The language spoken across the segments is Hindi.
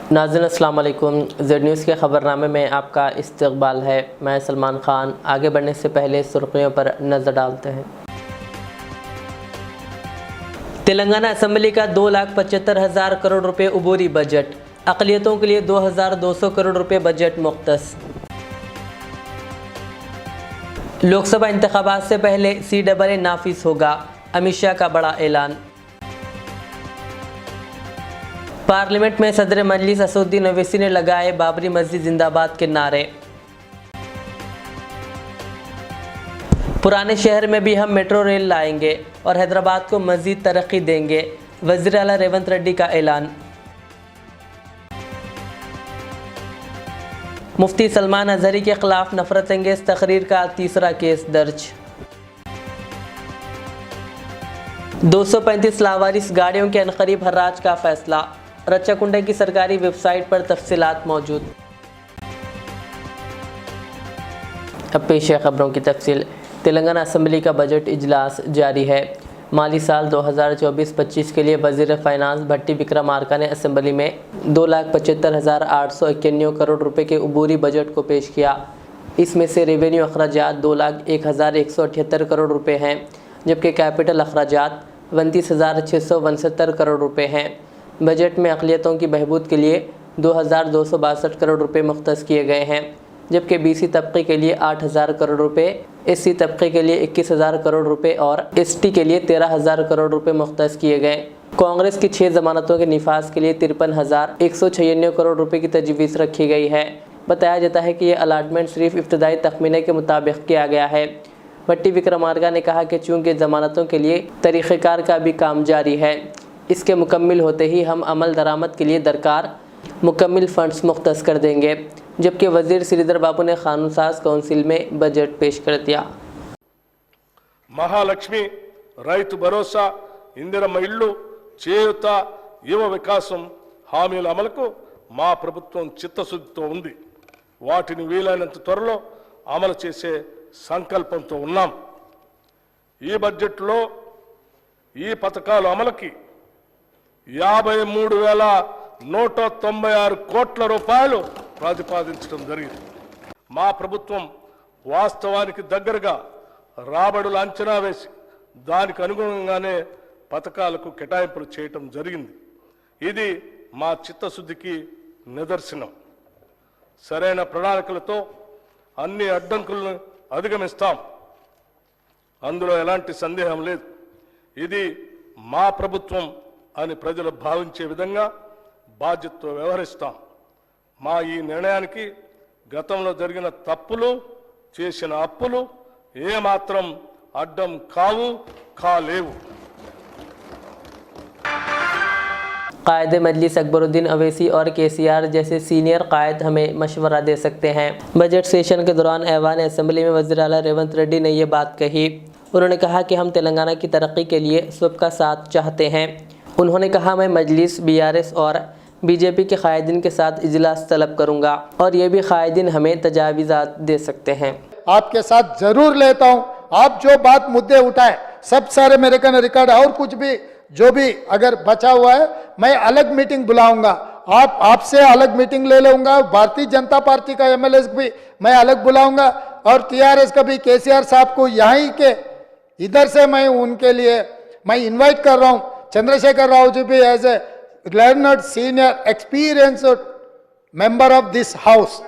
नाज़रीन अस्सलाम वालेकुम। ज़ेड न्यूज़ के ख़बरनामे में आपका इस्तकबाल है। मैं सलमान ख़ान। आगे बढ़ने से पहले सुर्खियों पर नज़र डालते हैं। तेलंगाना असम्बली का 2,75,000 करोड़ रुपए अबूरी बजट। अक़लियतों के लिए 2,200 करोड़ रुपए बजट मुख्तस। लोकसभा इंतखाबात से पहले CAA नाफिज होगा, अमित शाह का बड़ा ऐलान। पार्लियामेंट में सदर मजलिस असदुद्दीन ओवैसी ने लगाए बाबरी मस्जिद जिंदाबाद के नारे। पुराने शहर में भी हम मेट्रो रेल लाएंगे और हैदराबाद को मज़ीद तरक्की देंगे, वज़ीर आला रेवंत रेड्डी का ऐलान। मुफ्ती सलमान अज़हरी के खिलाफ नफरत अंगेज़ तकरीर का तीसरा केस दर्ज। 235 लावारिस गाड़ियों के अनकरीब हर्राज का फैसला। रच्चाकुंडा की सरकारी वेबसाइट पर तफसीलात मौजूद। अब पेश है खबरों की तफसील। तेलंगाना असम्बली का बजट इजलास जारी है। माली साल 2024-25 के लिए वज़ीर फ़ाइनांस भट्टी विक्रमार्का ने असम्बली में 2,75,891 करोड़ रुपए के अबूरी बजट को पेश किया। इसमें से रेवेन्यू अखराजात 2,01,178 करोड़ रुपए हैं, जबकि कैपिटल अखराजात 29,669 करोड़ रुपए हैं। बजट में अक़लियतों की बहबूद के लिए 2,262 करोड़ रुपए मुख्तस किए गए हैं, जबकि BC तबके के लिए 8,000 करोड़ रुपए, SC तबके के लिए 21,000 करोड़ रुपए और ST के लिए 13,000 करोड़ रुपए मुख्तस किए गए। कांग्रेस की 6 ज़मानतों के निफाज के लिए 53,196 करोड़ रुपए की तजवीज़ रखी गई है। बताया जाता है कि यह अलाटमेंट सिर्फ इब्तदाई तखमीने के मुताबिक किया गया है। भट्टी विक्रमार्का ने कहा कि चूँकि ज़मानतों के लिए तरीक़ेकार का भी काम जारी है, इसके मुकम्मिल होते ही हम अमल दरामद के लिए दरकार मुकम्मिल फ़ंड्स मुख्तस कर देंगे। जबकि वज़ीर श्रीधर बाबू ने कानून साज कौंसिल में बजट पेश कर दिया। महालक्ष्मी, రైతు భరోసా, ఇందిరమ్మ ఇళ్ళు, చేయూత, యువ వికాసం హామీల అమలుకు మా ప్రభుత్వం చిత్తశుద్ధితో ఉంది. వాటిని వీలైనంత త్వరలో అమలు చేసే సంకల్పంతో ఉన్నాం. ఈ బడ్జెట్లో ఈ పథకాల అమలుకి 53,196 కోట్ల రూపాయలు ప్రతిపాదించడం జరిగింది. మా ప్రభుత్వం వాస్తవానికి దగ్గరగా రాబడులు అంచనా వేసి దానికి అనుగుణంగానే పథకాలకు కేటాయింపులు చేయటం జరిగింది. ఇది మా చిత్తశుద్ధికి నిదర్శనం. సరైన ప్రణాళికలతో అన్ని అడ్డంకులను అధిగమిస్తాం. అందులో ఎలాంటి సందేహం లేదు. ఇది మా ప్రభుత్వం అని ప్రజలు భావించే విధంగా బాధ్యతతో వ్యవహరిస్తాం. మా ఈ నిర్ణయానికి గతంలో జరిగిన తప్పులు, చేసిన అప్పులు ఏమాత్రం అడ్డం కాలేవు. कायद मजलिस अकबरुद्दीन ओवैसी और KCR जैसे सीनियर कायद हमें मशवरा दे सकते हैं। बजट सेशन के दौरान ऐवान असम्बली में वज़ीर आला रेवंत रेड्डी ने यह बात कही। उन्होंने कहा कि हम तेलंगाना की तरक्की के लिए सबका साथ चाहते हैं। उन्होंने कहा, मैं मजलिस, BRS और BJP के कायदीन के साथ इजलास तलब करूँगा और ये भी कायदीन हमें तजावीज़ात दे सकते हैं। आपके साथ जरूर लेता हूँ। आप जो बात मुद्दे उठाए सब सारे मेरे का रिकॉर्ड, और कुछ भी जो भी अगर बचा हुआ है मैं अलग मीटिंग बुलाऊंगा। आपसे अलग मीटिंग ले लूंगा। भारतीय जनता पार्टी का MLA भी मैं अलग बुलाऊंगा और TRS का भी KCR साहब को यहीं के इधर से मैं उनके लिए मैं इनवाइट कर रहा हूँ। चंद्रशेखर राव जी भी as a learned senior experienced member of this house,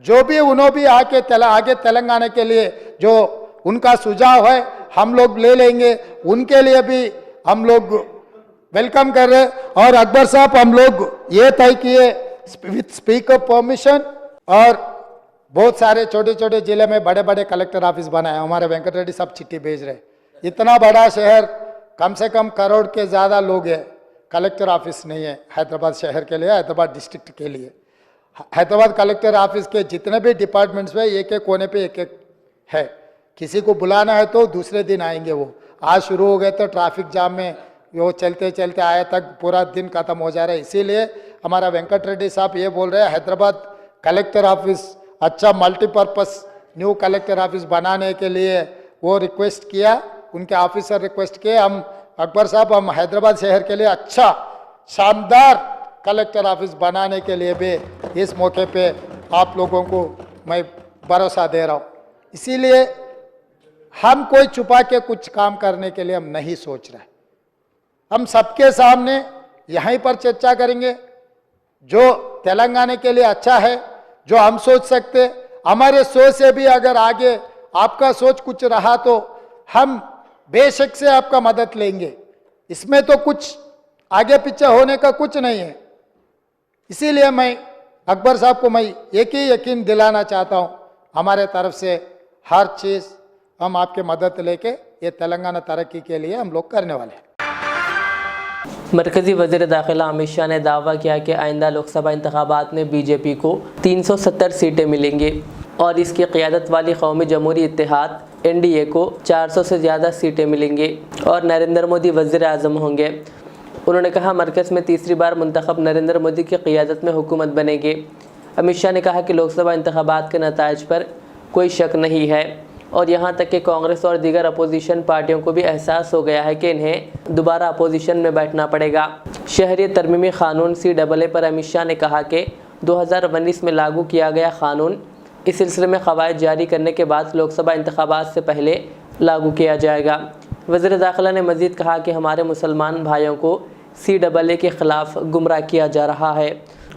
जो भी उन्होंने भी आगे तेलंगाना के लिए जो उनका सुझाव है हम लोग ले लेंगे। उनके लिए भी हम लोग वेलकम कर रहे हैं। और अकबर साहब, हम लोग ये तय किए विथ स्पीकर परमिशन, और बहुत सारे छोटे छोटे जिले में बड़े बड़े कलेक्टर ऑफिस बनाए। हमारे वेंकट रेड्डी सब चिट्ठी भेज रहे। इतना बड़ा शहर, कम से कम करोड़ के ज़्यादा लोग हैं, कलेक्टर ऑफिस नहीं है हैदराबाद शहर के लिए, हैदराबाद डिस्ट्रिक्ट के लिए। हैदराबाद कलेक्टर ऑफिस के जितने भी डिपार्टमेंट्स में एक एक कोने पे एक एक है। किसी को बुलाना है तो दूसरे दिन आएंगे। वो आज शुरू हो गए तो ट्रैफिक जाम में वो चलते चलते आए तक पूरा दिन खत्म हो जा रहा है। इसीलिए हमारा वेंकट रेड्डी साहब ये बोल रहे हैं हैदराबाद कलेक्टर ऑफिस अच्छा मल्टीपर्पज़ न्यू कलेक्टर ऑफिस बनाने के लिए वो रिक्वेस्ट किया, उनके ऑफिसर रिक्वेस्ट किए। हम अकबर साहब, हम हैदराबाद शहर के लिए अच्छा शानदार कलेक्टर ऑफिस बनाने के लिए भी इस मौके पे आप लोगों को मैं भरोसा दे रहा हूँ। इसीलिए हम कोई छुपा के कुछ काम करने के लिए हम नहीं सोच रहे। हम सबके सामने यहीं पर चर्चा करेंगे जो तेलंगाना के लिए अच्छा है, जो हम सोच सकते। हमारे सोच से भी अगर आगे आपका सोच कुछ रहा तो हम बेशक से आपका मदद लेंगे। इसमें तो कुछ आगे पीछे होने का कुछ नहीं है। इसीलिए मैं अकबर साहब को मैं एक ही यकीन दिलाना चाहता हूं, हमारे तरफ से हर चीज़ हम आपके मदद लेके ये तेलंगाना तरक्की के लिए हम लोग करने वाले हैं। मरकज़ी वज़ीर दाखिला अमित शाह ने दावा किया कि आइंदा लोकसभा इंतखाबात में बीजेपी को 370 सीटें मिलेंगी और इसकी क़ियादत वाली कौमी जमहूरी इत्तेहाद एनडीए को 400 से ज़्यादा सीटें मिलेंगी और नरेंद्र मोदी वज़ीर आज़म होंगे। उन्होंने कहा, मरकज़ में तीसरी बार मुंतखब नरेंद्र मोदी की क़ियादत में हुकूमत बनेगी। अमित शाह ने कहा कि लोकसभा इंतखाबात के नताइज पर कोई शक नहीं है और यहाँ तक कि कांग्रेस और दीगर अपोजिशन पार्टियों को भी एहसास हो गया है कि इन्हें दोबारा अपोजिशन में बैठना पड़ेगा। शहरी तरमीमी क़ानून CAA पर अमित शाह ने कहा कि 2019 में लागू किया गया क़ानून इस सिलसिले में क़वायद जारी करने के बाद लोकसभा इंतखाबात से पहले लागू किया जाएगा। वज़ीर दाखिला ने मज़ीद कहा कि हमारे मुसलमान भाइयों को CAA के ख़िलाफ़ गुमराह किया जा रहा है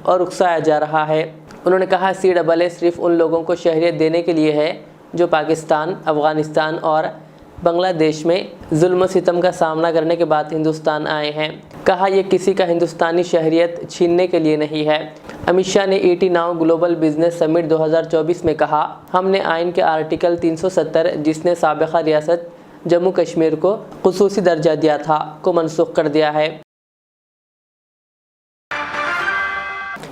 और उकसाया जा रहा है। उन्होंने कहा, CAA सिर्फ उन लोगों को शहरियत देने के लिए है जो पाकिस्तान, अफ़गानिस्तान और बांग्लादेश में जुल्म सितम का सामना करने के बाद हिंदुस्तान आए हैं। कहा, यह किसी का हिंदुस्तानी शहरियत छीनने के लिए नहीं है। अमित शाह ने ET Now global business summit 2024 में कहा, हमने आइन के आर्टिकल 370 जिसने साबिक़ा रियासत जम्मू कश्मीर को खुसूसी दर्जा दिया था को मनसूख कर दिया है।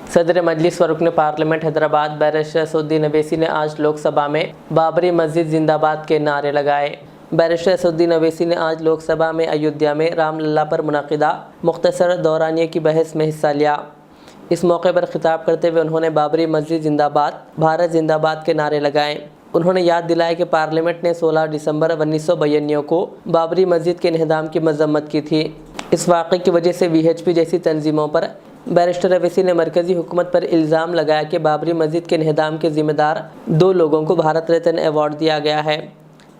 सदर मजलिस व रुकन पार्लियामेंट हैदराबाद बैरिस्टर असदुद्दीन अवैसी ने आज लोकसभा में बाबरी मस्जिद जिंदाबाद के नारे लगाए। बैरिस्टर असदुद्दीन अवैसी ने आज लोकसभा में अयोध्या में रामलला पर मुनक़िदा मुख्तसर दौरानिए की बहस में हिस्सा लिया। इस मौके पर खिताब करते हुए उन्होंने बाबरी मस्जिद जिंदाबाद, भारत जिंदाबाद के नारे लगाए। उन्होंने याद दिलाया कि पार्लियामेंट ने 16 दिसंबर 1992 को बाबरी मस्जिद के इन्हदाम की मजम्मत की थी। इस वाक़े की वजह से VHP जैसी तंजीमों पर बैरिस्टर अवैसी ने मरकज़ी हुकूमत पर इल्ज़ाम लगाया कि बाबरी मस्जिद के इन्हदाम के ज़िम्मेदार 2 लोगों को भारत रत्न अवार्ड दिया गया है।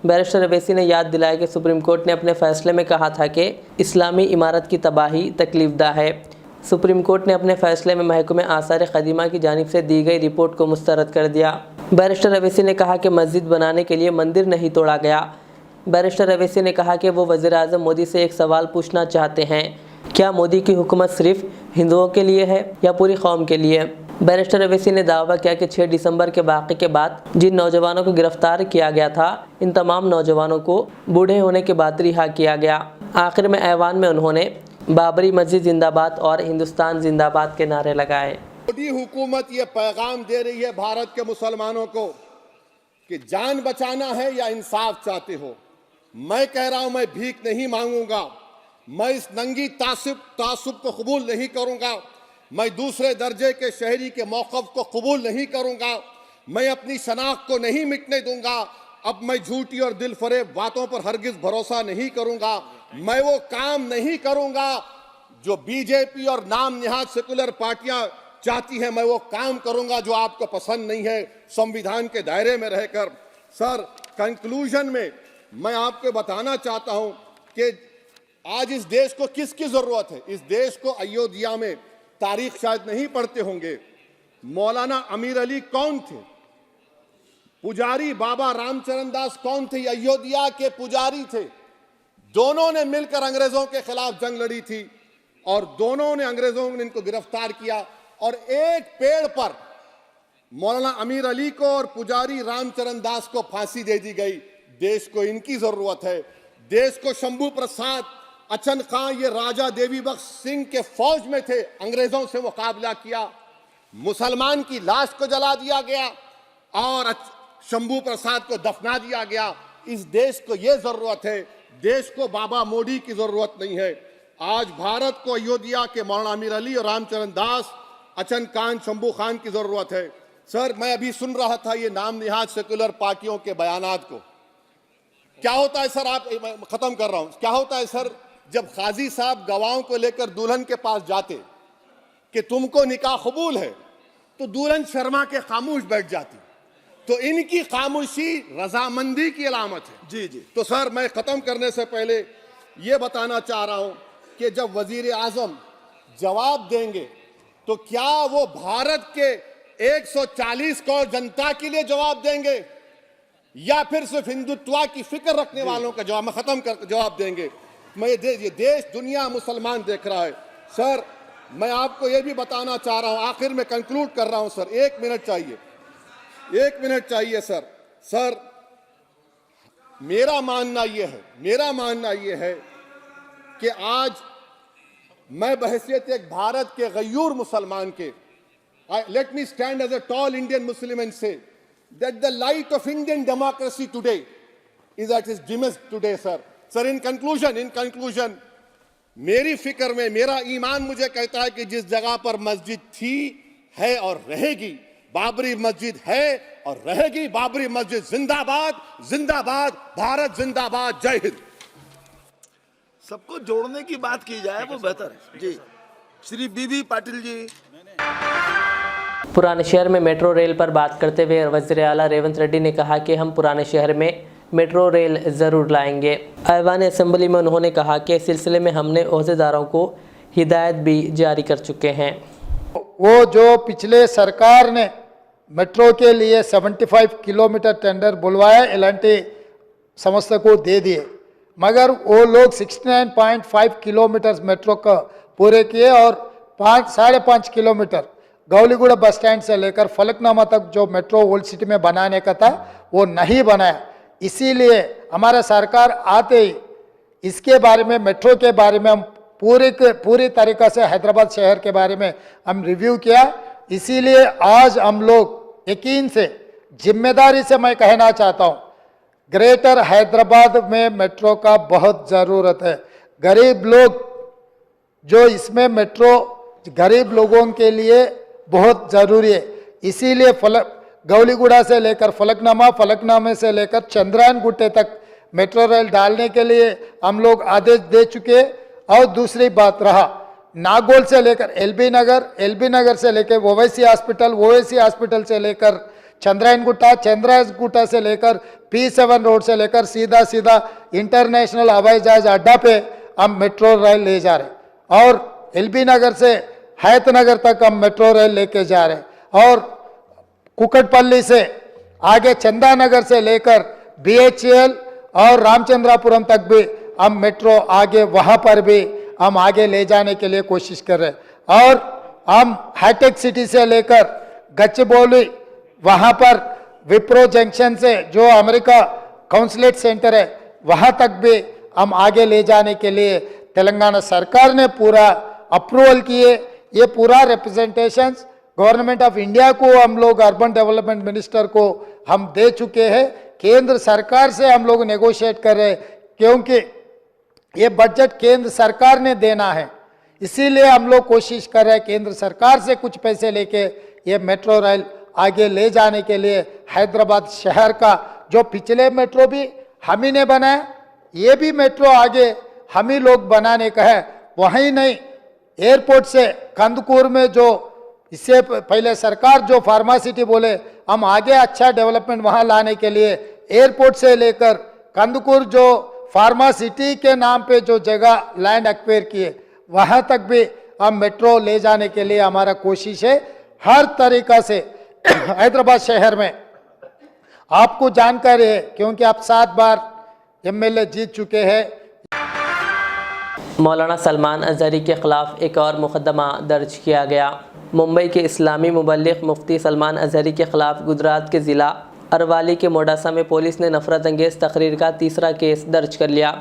बैरिस्टर अवैसी ने याद दिलाया कि सुप्रीम कोर्ट ने अपने फ़ैसले में कहा था कि इस्लामी इमारत की तबाही तकलीफ़दा है। सुप्रीम कोर्ट ने अपने फ़ैसले में महकमे आसार क़दीमा की जानिब से दी गई रिपोर्ट को मुस्तरद कर दिया। बैरिस्टर अवैसी ने कहा कि मस्जिद बनाने के लिए मंदिर नहीं तोड़ा गया। बैरिस्टर अवैसी ने कहा कि वो वज़ीर आज़म मोदी से एक सवाल पूछना चाहते हैं, क्या मोदी की हुकूमत सिर्फ हिंदुओं के लिए है या पूरी कौम के लिए? बैरिस्टर अवैसी ने दावा किया कि 6 दिसंबर के वाक़े के बाद जिन नौजवानों को गिरफ्तार किया गया था, इन तमाम नौजवानों को बूढ़े होने के बाद रिहा किया गया। आखिर में ऐवान में उन्होंने बाबरी मस्जिद जिंदाबाद और हिंदुस्तान जिंदाबाद के नारे लगाए। मोदी हुकूमत ये पैगाम दे रही है भारत के मुसलमानों को कि जान बचाना है या इंसाफ चाहते हो। मैं कह रहा हूं, मैं भीख नहीं मांगूंगा, मैं इस नंगी तासुब को कबूल नहीं करूंगा, मैं दूसरे दर्जे के शहरी के मौक़िफ़ को कबूल नहीं करूंगा, मैं अपनी शनाख्त को नहीं मिटने दूंगा। अब मैं झूठी और दिल फरेब बातों पर हरगिज भरोसा नहीं करूंगा। मैं वो काम नहीं करूंगा जो बीजेपी और नाम निहाद सेकुलर पार्टियां चाहती हैं। मैं वो काम करूंगा जो आपको पसंद नहीं है, संविधान के दायरे में रहकर। सर, कंक्लूजन में मैं आपको बताना चाहता हूं कि आज इस देश को किसकी जरूरत है। इस देश को अयोध्या में, तारीख शायद नहीं पढ़ते होंगे, मौलाना अमीर अली कौन थे, पुजारी बाबा रामचरण दास कौन थे, अयोध्या के पुजारी थे। दोनों ने मिलकर अंग्रेजों के खिलाफ जंग लड़ी थी और दोनों ने, अंग्रेजों ने इनको गिरफ्तार किया और एक पेड़ पर मौलाना अमीर अली को और पुजारी रामचरण दास को फांसी दे दी गई। देश को इनकी जरूरत है। देश को शंभू प्रसाद, अचन खां, ये राजा देवी बख्श सिंह के फौज में थे, अंग्रेजों से मुकाबला किया, मुसलमान की लाश को जला दिया गया और शंभू प्रसाद को दफना दिया गया। इस देश को यह जरूरत है, देश को बाबा मोदी की जरूरत नहीं है। आज भारत को अयोध्या के मौलाना अमीर अली और रामचरण दास, अचन खान, शंभू खान की जरूरत है। सर, मैं अभी सुन रहा था ये नाम निहाद सेकुलर पार्टियों के बयानात को। क्या होता है सर, मैं खत्म कर रहा हूं, क्या होता है सर, जब काजी साहब गवाहों को लेकर दुल्हन के पास जाते कि तुमको निकाह कबूल है, तो दूरन शर्मा के खामोश बैठ जाती। तो इनकी खामोशी रजामंदी की अलामत है। जी जी। तो सर, मैं खत्म करने से पहले ये बताना चाह रहा हूं कि जब वजीर आजम जवाब देंगे तो क्या वो भारत के 140 करोड़ जनता के लिए जवाब देंगे या फिर सिर्फ हिंदुत्व की फिक्र रखने वालों का जवाब, मैं खत्म कर जवाब देंगे। मैं ये देश दुनिया मुसलमान देख रहा है। सर, मैं आपको ये भी बताना चाह रहा हूं, आखिर में कंक्लूड कर रहा हूं सर, 1 मिनट चाहिए, 1 मिनट चाहिए सर। सर, मेरा मानना यह है कि आज मैं बहैसियत एक भारत के गयूर मुसलमान के, let me stand as a tall Indian Muslim and say that the light of Indian democracy today is at its dimmest today, sir. Sir, in conclusion, मेरी फिक्र में मेरा ईमान मुझे कहता है कि जिस जगह पर मस्जिद थी, है और रहेगी, बाबरी मस्जिद है और रहेगी, बाबरी मस्जिद जिंदाबाद, जिंदाबाद, भारत जिंदाबाद, जय हिंद। सबको जोड़ने की बात की जाए वो बेहतर है। जी, श्री बीबी पाटिल जी। पुराने शहर में मेट्रो रेल पर बात करते हुए वज़ीर आला रेवंत रेड्डी ने कहा कि हम पुराने शहर में मेट्रो रेल ज़रूर लाएंगे। ऐवान असेंबली में उन्होंने कहा कि इस सिलसिले में हमने ओहदेदारों को हिदायत भी जारी कर चुके हैं। वो जो पिछले सरकार ने मेट्रो के लिए 75 किलोमीटर टेंडर बुलवाया, एल&टी संस्था को दे दिए, मगर वो लोग 69.5 किलोमीटर मेट्रो का पूरे किए और 5.5 किलोमीटर गौलीगुड़ा बस स्टैंड से लेकर फलकनामा तक जो मेट्रो ओल्ड सिटी में बनाने का था वो नहीं बनाया। इसीलिए हमारा सरकार आते ही इसके बारे में, मेट्रो के बारे में हम पूरी तरीक़ा से हैदराबाद शहर के बारे में हम रिव्यू किया। इसीलिए आज हम लोग यकीन से, जिम्मेदारी से मैं कहना चाहता हूँ, ग्रेटर हैदराबाद में मेट्रो का बहुत ज़रूरत है। गरीब लोग जो इसमें मेट्रो गरीब लोगों के लिए बहुत ज़रूरी है। इसीलिए गौलीगुड़ा से लेकर फलकनामे से लेकर चंद्रायन गुट्टे तक मेट्रो रेल डालने के लिए हम लोग आदेश दे चुके। और दूसरी बात रहा नागौल से लेकर एलबी नगर से लेकर ओवैसी हॉस्पिटल से लेकर चंद्रायन गुट्टा से लेकर P7 रोड से लेकर सीधा इंटरनेशनल हवाई जहाज अड्डा पे हम मेट्रो रेल ले जा रहे और एलबी नगर से हैतनगर तक हम मेट्रो रेल लेके जा रहे और कुकटपल्ली से आगे चंदानगर से लेकर BHEL और रामचंद्रापुरम तक भी हम मेट्रो आगे वहाँ पर भी हम आगे ले जाने के लिए कोशिश कर रहे हैं। और हम हाईटेक सिटी से लेकर गच्चबौली वहाँ पर विप्रो जंक्शन से जो अमेरिका काउंसलेट सेंटर है वहाँ तक भी हम आगे ले जाने के लिए तेलंगाना सरकार ने पूरा अप्रूवल किए। ये पूरा रिप्रेजेंटेशंस गवर्नमेंट ऑफ इंडिया को हम लोग अर्बन डेवलपमेंट मिनिस्टर को हम दे चुके हैं। केंद्र सरकार से हम लोग नेगोशिएट कर रहे हैं क्योंकि ये बजट केंद्र सरकार ने देना है, इसीलिए हम लोग कोशिश कर रहे हैं केंद्र सरकार से कुछ पैसे लेके ये मेट्रो रेल आगे ले जाने के लिए। हैदराबाद शहर का जो पिछले मेट्रो भी हम ही ने बनाया, ये भी मेट्रो आगे हम ही लोग बनाने का है। वहीं नहीं, एयरपोर्ट से कंदकूर में जो इससे पहले सरकार जो फार्मा सिटी बोले, हम आगे अच्छा डेवलपमेंट वहाँ लाने के लिए एयरपोर्ट से लेकर कंदकूर जो फार्मा सिटी के नाम पे जो जगह लैंड एक्वायर किए वहाँ तक भी हम मेट्रो ले जाने के लिए हमारा कोशिश है। हर तरीक़ा से हैदराबाद शहर में आपको जानकारी है क्योंकि आप 7 बार MLA जीत चुके हैं। मौलाना सलमान अज़हरी के ख़िलाफ़ एक और मुक़दमा दर्ज किया गया। मुंबई के इस्लामी मुबल्लिग़ मुफ्ती सलमान अज़हरी के ख़िलाफ़ गुजरात के ज़िला अरवाली के मोडासा में पुलिस ने नफ़रत अंगेज़ तकरीर का तीसरा केस दर्ज कर लिया।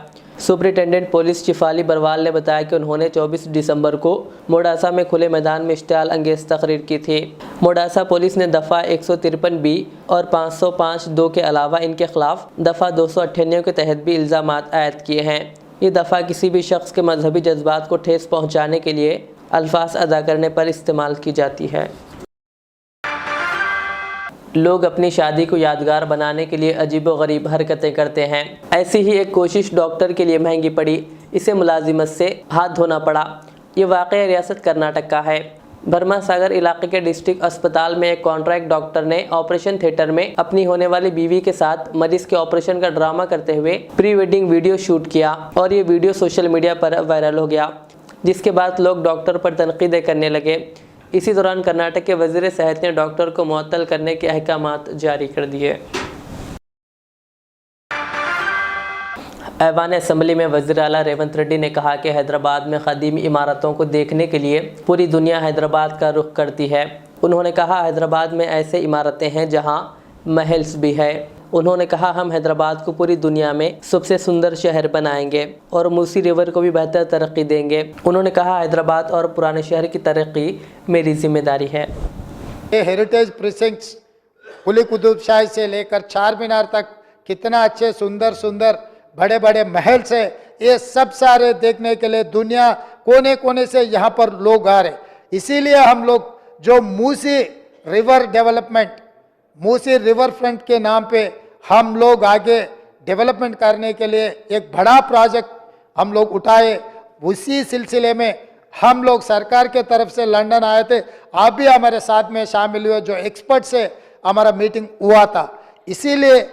सुपरिटेंडेंट पुलिस शिफाली बरवाल ने बताया कि उन्होंने 24 दिसंबर को मोडासा में खुले मैदान में इश्तियाल अंगेज़ तकरीर की थी। मोडासा पुलिस ने दफ़ा 153B और 505(2) के अलावा इनके ख़िलाफ़ दफ़ा 298 के तहत भी इल्ज़ामात आयद किए हैं। ये दफ़ा किसी भी शख्स के मजहबी जज्बात को ठेस पहुँचाने के लिए अल्फाज अदा करने पर इस्तेमाल की जाती है। लोग अपनी शादी को यादगार बनाने के लिए अजीबोगरीब हरकतें करते हैं। ऐसी ही एक कोशिश डॉक्टर के लिए महंगी पड़ी, इसे मुलाजिमत से हाथ धोना पड़ा। ये वाक़या रियासत कर्नाटक का है। बर्मा सागर इलाके के डिस्ट्रिक्ट अस्पताल में एक कॉन्ट्रैक्ट डॉक्टर ने ऑपरेशन थिएटर में अपनी होने वाली बीवी के साथ मरीज के ऑपरेशन का ड्रामा करते हुए प्री वेडिंग वीडियो शूट किया और ये वीडियो सोशल मीडिया पर वायरल हो गया, जिसके बाद लोग डॉक्टर पर तनकीदें करने लगे। इसी दौरान कर्नाटक के वजीर सेहत ने डॉक्टर को मुअत्तल करने के अहकामात जारी कर दिए। ऐवान असम्बली में वज़ीर आला रेवंत रेड्डी ने कहा कि हैदराबाद में क़दीमी इमारतों को देखने के लिए पूरी दुनिया हैदराबाद का रुख करती है। उन्होंने कहा हैदराबाद में ऐसे इमारतें हैं जहां महल्स भी है। उन्होंने कहा हम हैदराबाद को पूरी दुनिया में सबसे सुंदर शहर बनाएंगे और मूसी रिवर को भी बेहतर तरक्की देंगे। उन्होंने कहा हैदराबाद और पुराने शहर की तरक्की मेरी जिम्मेदारी है। ये हेरिटेज प्रिसिंक्ट्स कुली कुतुब शाही से लेकर चार मीनार तक कितना अच्छे सुंदर सुंदर बड़े बड़े महल से, ये सब सारे देखने के लिए दुनिया कोने कोने से यहाँ पर लोग आ रहे। इसीलिए हम लोग जो Musi river development, Musi river front के नाम पे हम लोग आगे डेवलपमेंट करने के लिए एक बड़ा प्रोजेक्ट हम लोग उठाए। उसी सिलसिले में हम लोग सरकार के तरफ से लंदन आए थे, आप भी हमारे साथ में शामिल हुए, जो एक्सपर्ट से हमारा मीटिंग हुआ था। इसीलिए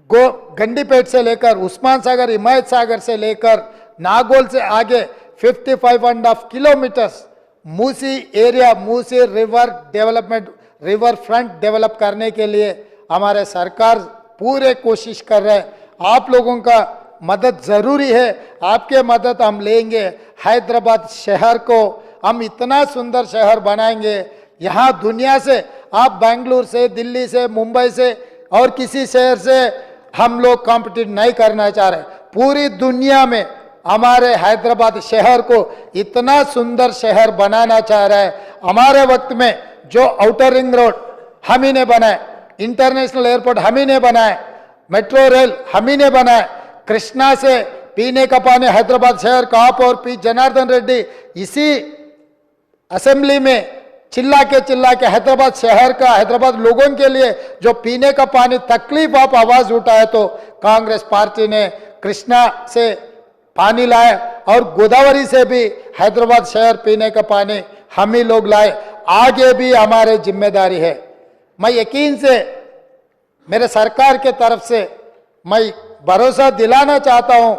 गंडीपेट से लेकर उस्मान सागर, हिमायत सागर से लेकर नागौल से आगे 55.5 kilometres Musi area, Musi river development, river front develop करने के लिए हमारे सरकार पूरे कोशिश कर रहे हैं। आप लोगों का मदद ज़रूरी है, आपके मदद हम लेंगे। हैदराबाद शहर को हम इतना सुंदर शहर बनाएंगे, यहाँ दुनिया से, आप बेंगलुरु से, दिल्ली से, मुंबई से और किसी शहर से हम लोग कॉम्पिटिट नहीं करना चाह रहे। पूरी दुनिया में हमारे हैदराबाद शहर को इतना सुंदर शहर बनाना चाह रहा है। हमारे वक्त में जो आउटर रिंग रोड हम ही ने बनाए, इंटरनेशनल एयरपोर्ट हम ही ने बनाए, मेट्रो रेल हम ही ने बनाए, कृष्णा से पीने का पानी हैदराबाद शहर का आप और पी जनार्दन रेड्डी इसी असेंबली में चिल्ला के हैदराबाद शहर का, हैदराबाद लोगों के लिए जो पीने का पानी तकलीफ आप आवाज उठाए, तो कांग्रेस पार्टी ने कृष्णा से पानी लाए और गोदावरी से भी हैदराबाद शहर पीने का पानी हम ही लोग लाए। आगे भी हमारी जिम्मेदारी है। मैं यकीन से मेरे सरकार के तरफ से मैं भरोसा दिलाना चाहता हूं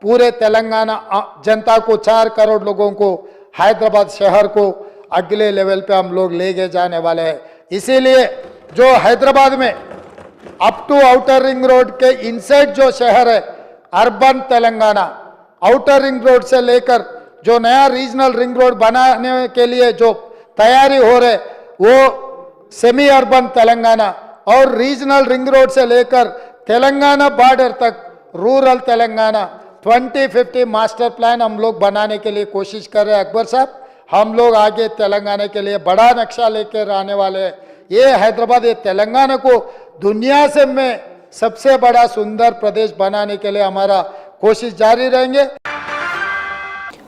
पूरे तेलंगाना जनता को, 4 करोड़ लोगों को, हैदराबाद शहर को अगले लेवल पे हम लोग लेके जाने वाले हैं। इसीलिए जो हैदराबाद में up to outer ring road के इनसाइड जो शहर है, urban Telangana, outer ring road से लेकर जो नया रीजनल रिंग रोड बनाने के लिए जो तैयारी हो रहे, वो सेमी अर्बन तेलंगाना और रीजनल रिंग रोड से लेकर तेलंगाना बॉर्डर तक रूरल तेलंगाना 2050 मास्टर प्लान हम लोग बनाने के लिए कोशिश कर रहे हैं। अकबर साहब, हम लोग आगे तेलंगाना के लिए बड़ा नक्शा लेकर आने वाले हैं। ये हैदराबाद, ये तेलंगाना को दुनिया से में सबसे बड़ा सुंदर प्रदेश बनाने के लिए हमारा कोशिश जारी रहेंगे।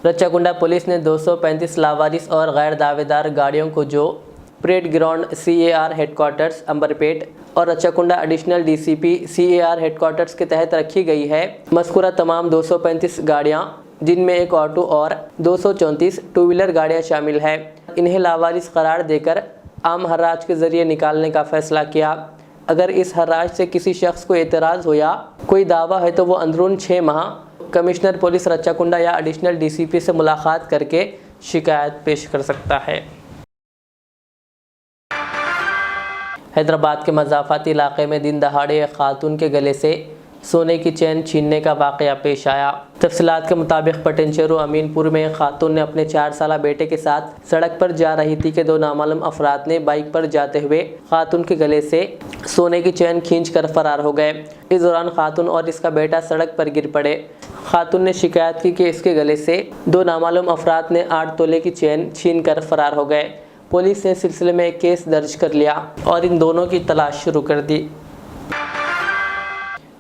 रच्चाकुंडा पुलिस ने 235 लावारिस और गैर दावेदार गाड़ियों को जो parade ground CAR headquarters Amberpet और Rachakonda additional DCP CAR headquarters के तहत रखी गई है। मज़कूरा तमाम 235 गाड़ियाँ, जिनमें एक ऑटो और 234 टू व्हीलर गाड़ियाँ शामिल हैं, इन्हें लावारिस करार देकर आम हर्राज के ज़रिए निकालने का फैसला किया। अगर इस हर्राज से किसी शख्स को एतराज़ हो या कोई दावा है तो वो अंदरून 6 माह कमिश्नर पुलिस रच्चाकुंडा या एडिशनल DCP से मुलाकात करके शिकायत पेश कर सकता है। हैदराबाद के मज़ाफ़ाती इलाके में दिन दहाड़े एक खातून के गले से सोने की चैन छीनने का वाक़या पेश आया। तफसीलात के मुताबिक पटेंचेरू अमीनपुर में एक खातून ने अपने 4 साला बेटे के साथ सड़क पर जा रही थी कि 2 नामालूम अफराद ने बाइक पर जाते हुए खातून के गले से सोने की चैन खींचकर फरार हो गए। इस दौरान खातून और इसका बेटा सड़क पर गिर पड़े। खातून ने शिकायत की कि इसके गले से 2 नामालूम अफराद ने 8 तोले की चैन छीन कर फरार हो गए। पुलिस ने सिलसिले में एक केस दर्ज कर लिया और इन दोनों की तलाश शुरू कर दी।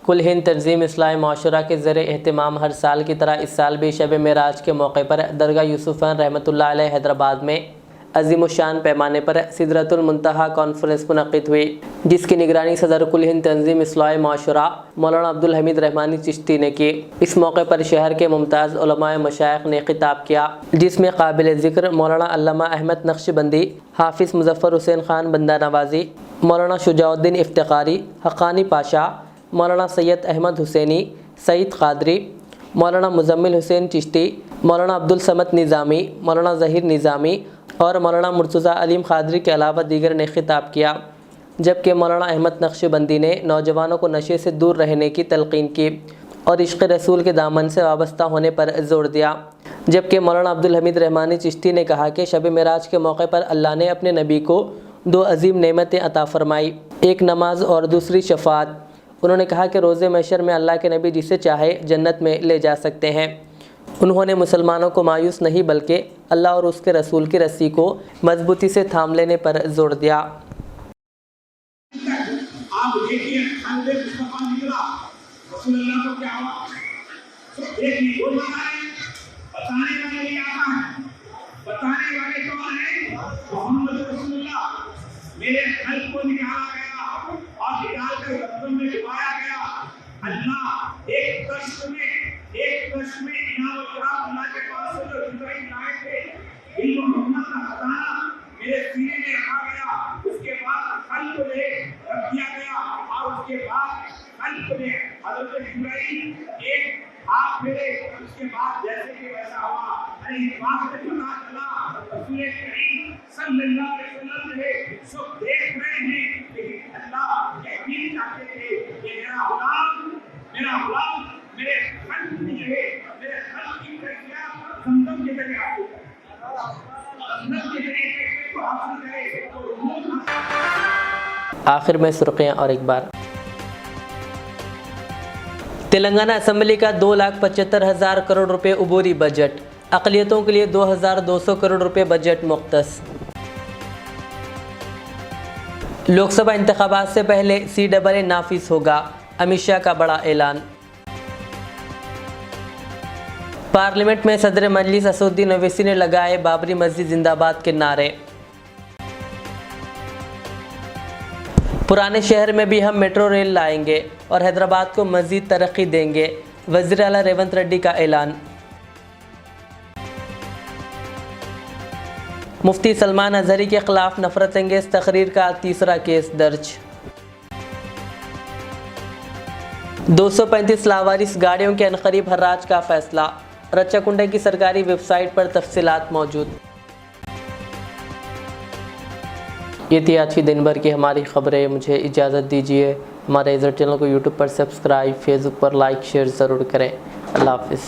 कुल हिंद तंजीम इस्लाही माशरा के ज़रिए एहतमाम हर साल की तरह इस साल भी शब मेराज के मौके पर दरगाह यूसुफ़ान रहमतुल्लाह अलैह हैदराबाद में अजीमुशान पैमाने पर सिदरतुल मुंतहा कॉन्फ्रेंस मुनक़िद हुई, जिसकी निगरानी सदर कुल हिंद तंजीम इस्लाह माशरा मौलाना अब्दुल हमीद रहमानी चिश्ती ने की। इस मौके पर शहर के मुमताज़ उलमाए मशाइख ने खिताब किया, जिसमें काबिल ज़िक्र मौलाना अल्लामा अहमद नक्शबंदी, हाफिज़ मुज़फ़्फ़र हुसैन ख़ान बंदा नवाज़ी, मौलाना शुजाउद्दीन इफ्तिखारी, हक़ानी पाशा, मौलाना सैयद अहमद हुसैनी, सईद क़ादरी, मौलाना मुज़म्मिल हुसैन चिश्ती, मौलाना अब्दुल समद निज़ामी, मौलाना ज़हीर निज़ामी और मौलाना मुर्तज़ा अलीम क़ादरी के अलावा दीगर ने खिताब किया। जबकि मौलाना अहमद नक्शबंदी ने नौजवानों को नशे से दूर रहने की तलक़ीन की और इश्क़ रसूल के दामन से वाबस्ता होने पर ज़ोर दिया। जबकि मौलाना अब्दुल हमीद रहमानी चिश्ती ने कहा कि शब मेराज के मौके पर अल्लाह ने अपने नबी को दो अजीम नेमतें अता फ़रमाई, एक नमाज और दूसरी शफ़ाअत। उन्होंने कहा कि रोज़े महशर में अल्लाह के नबी जिसे चाहे जन्नत में ले जा सकते हैं। उन्होंने मुसलमानों को मायूस नहीं बल्कि अल्लाह और उसके रसूल की रस्सी को मजबूती से थाम लेने पर जोर दिया। आप देखिए हज़रत मुस्तफ़ा निकला, रसूलुल्लाह को क्या हुआ? देखिए वो बताने वाले ये आता है, बताने वाले कौन है? मोहम्मद रसूलुल्लाह। मेरे कल्ब को निकाला गया और निकाल कर रत्तों में डुबाया गया। अल्लाह एक कष्ट में इनाम अल्लाह के पास से जो जिब्राइल लाए थे, इल्म मोहम्मद का खजाना मेरे सीने में रखा गया। उसके बाद कल्ब में रख दिया गया और उसके बाद कल्ब में हज़रत जिब्राइल एक हाथ मेरे, उसके बाद जैसे कि वैसा हुआ। अरे इस बात से पता चला रसूल करीम सल्लल्लाहु अलैहि वसल्लम ने सब देख रहे हैं, लेकिन अल्लाह यकीन चाहते थे कि मेरा गुलाम मेरे कल्ब में जो है, मेरे कल्ब की कैफियत ज़मज़म के जरिए हासिल करे, ज़मज़म के जरिए कैफियत को हासिल करे तो आखिर में सुर्खियाँ और एक बार। तेलंगाना असम्बली का 2,75,000 करोड़ रुपए उबूरी बजट, अक़लियतों के लिए 2,200 करोड़ रुपए बजट मुख्तस। लोकसभा इंतखाबात से पहले CAA नाफिज होगा, अमित शाह का बड़ा ऐलान। पार्लियामेंट में सदर मजलिस असदुद्दीन ओवैसी ने लगाए बाबरी मस्जिद जिंदाबाद के नारे। पुराने शहर में भी हम मेट्रो रेल लाएंगे और हैदराबाद को मज़ीद तरक्की देंगे, वज़ीर आला रेवंत रेड्डी का ऐलान। मुफ्ती सलमान अज़हरी के खिलाफ नफरत अंगेज़ तकरीर का तीसरा केस दर्ज। 235 लावारिस गाड़ियों के अनकरीब हर्राज का फैसला, रच्चाकुंडे की सरकारी वेबसाइट पर तफसीलात मौजूद। ये थी आज की दिन भर की हमारी खबरें। मुझे इजाज़त दीजिए। हमारे इज़र चैनल को यूट्यूब पर सब्सक्राइब, फेसबुक पर लाइक शेयर ज़रूर करें। अल्लाह हाफिज़।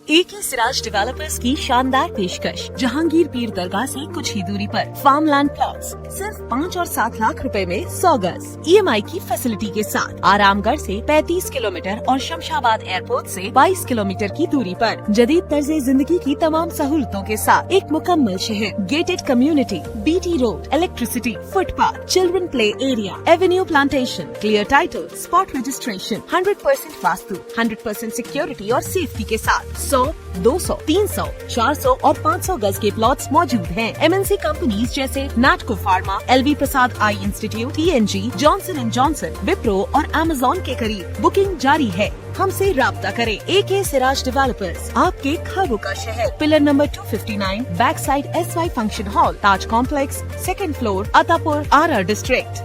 AK सिराज डेवलपर्स की शानदार पेशकश, जहांगीर पीर दरगाह से कुछ ही दूरी पर फार्मलैंड प्लॉट्स सिर्फ 5 और 7 लाख रुपए में 100 गज EMI की फैसिलिटी के साथ, आरामगढ़ से 35 किलोमीटर और शमशाबाद एयरपोर्ट से 22 किलोमीटर की दूरी पर, जदीद तर्ज़े जिंदगी की तमाम सहूलतों के साथ एक मुकम्मल शहर, gated community, BT road, electricity, footpath, children play area, Avenue plantation, clear title, spot registration, 100% vastu, 100% security और सेफ्टी के साथ 100, 200, 300, 400 और 500 गज के प्लॉट्स मौजूद हैं। MNC कंपनीज जैसे Natco pharma, LV Prasad eye institute, TNG, Johnson and Johnson, Wipro और Amazon के करीब। बुकिंग जारी है, हमसे राब्ता करें। AK सिराज डेवलपर्स, आपके ख्वाबों का शहर, pillar number 259, back side SY function hall, Taj complex, 2nd floor, Attapur, RR district.